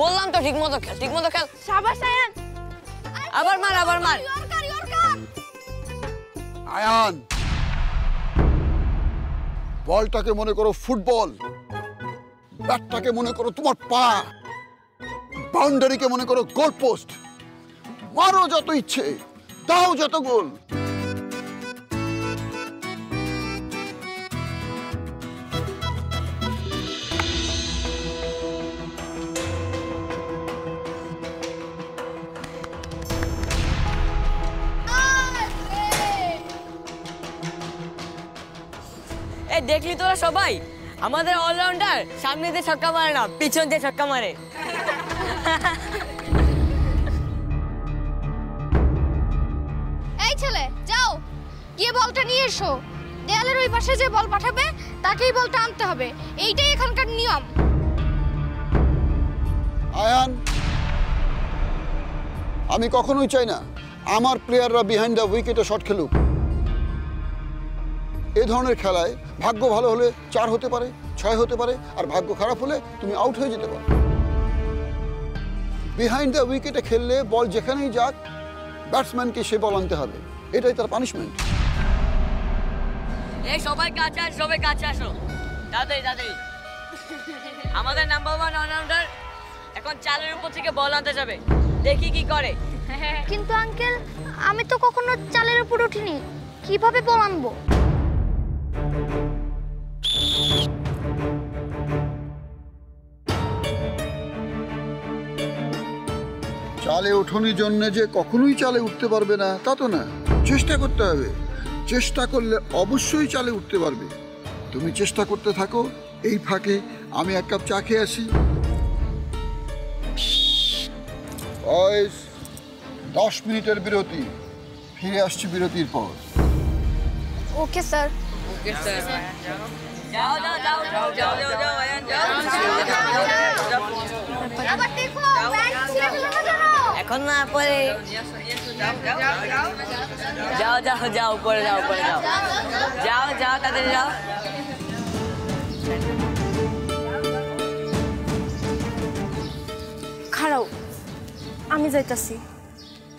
বললাম তো ঠিকমতো খেল। শাবাশ আয়ান। আবার মার। আয়ান, বলটাকে মনে করো ফুটবল, ব্যাটটাকে মনে করো তোমার পা, বাউন্ডারিকে মনে করো গোল পোস্ট। মারো যত ইচ্ছে, দাও যত গোল। দেখলি তোরা সবাই, আমাদের অলরাউন্ডার সামনে দিয়ে ছক্কা মারে না, পিছন দিয়ে ছক্কা মারে। এই ছেলে, যাও গিয়ে বলটা নিয়ে এসো। দেয়ালের ওই পাশে যে বল পাঠাবে তাকেই বলটা আনতে হবে, এইটাই এখানকার নিয়ম। আয়ান, আমি কখনোই চাই না আমার প্লেয়াররা বিহাইন্ড দ্য উইকেটে শট খেলুক। এই ধরনের খেলায় ভাগ্য ভালো হলে 4 হতে পারে, 6 হতে পারে, আর ভাগ্য খারাপ হলে তুমি আউট হয়ে যেতে পারো। বিহাইন্ড দ্য উইকেটে খেললে বল যেখানেই যাক, ব্যাটসম্যানকে সে বল আনতে হবে, এটাই তার পানিশমেন্ট। এই সবাই কাছে আসো, তাড়াতাড়ি। আমাদের নাম্বার 1 অলরাউন্ডার এখন চালের উপর থেকে বল আনতে যাবে, দেখি কি করে। কিন্তু আঙ্কেল, আমি তো কখনো চালের উপর উঠিনি, কিভাবে বল আনবো? চালে ওঠনের জন্য যে কখনোই চালে উঠতে পারবে না তা তো না, চেষ্টা করতে হবে। চেষ্টা করলে অবশ্যই চালে উঠতে পারবে। তুমি চেষ্টা করতে থাকো, এই ফাঁকে আমি 1 কাপ চা খেয়ে আসি। 10 মিনিটের বিরতি, ফিরে আসছি বিরতির পর। Okay sir. যাও আবার দেখো, ব্যাট ছিঁড়ে ফেলো না যেন। এখন না, পরে যাও উপরে যাও তাড়াতাড়ি যাও। খাড়াও, আমি যাইতাছি।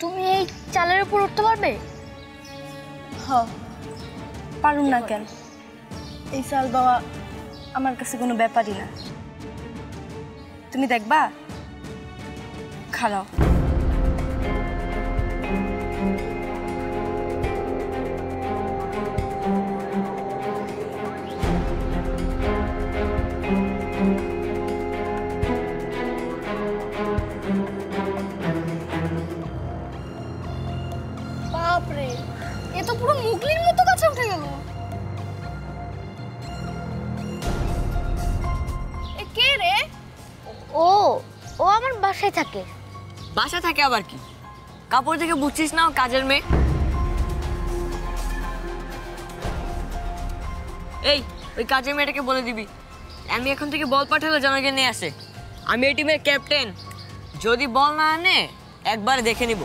তুমি এই চালের উপর উঠতে পারবে? পারুম না কেন? এই চাল বাবা আমার কাছে কোনো ব্যাপারই না। তুমি দেখবা, খাড়াও। বাপরে, এ তো পুরো মুগলির মতো কাছে উঠে গেল। এ কে রে? ও আমার বাসায় থাকে। বাসা থাকে আবার কি? কাপড় থেকে বুঝছিস না কাজের মেয়ে? এই ওই কাজের মেয়েটাকে বলে দিবি আমি এখন থেকে বল পাঠালে জনকে নিয়ে আসে। আমি এই টিমের ক্যাপ্টেন, যদি বল না আনে একবার দেখে নিব।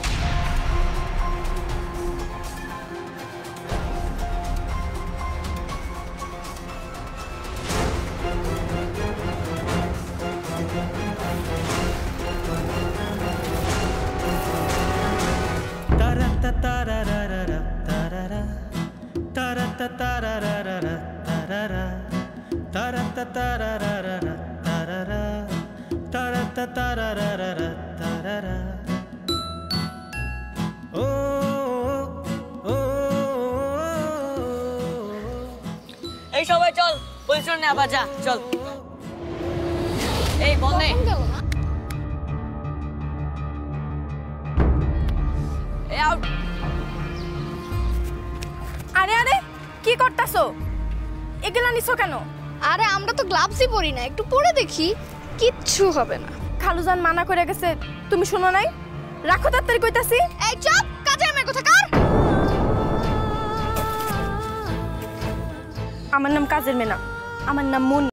এই সবাই চল, পজিশন নে, আবার যা, চল। এই বল নে। এই আউট। আরে কি করতাছো? এগুলা নিছো কেন? আরে আমরা তো গ্লাভসই পরি না, একটু পরে দেখি, কিচ্ছু হবে না। খালুজান মানা করে গেছে, তুমি শোনো নাই? রাখো তাড়াতাড়ি কইতাছি। এই চুপ, কাজের মেয়ে কোথাকার। আমার নাম কাজের মেয়ে না, আমার নাম মনি।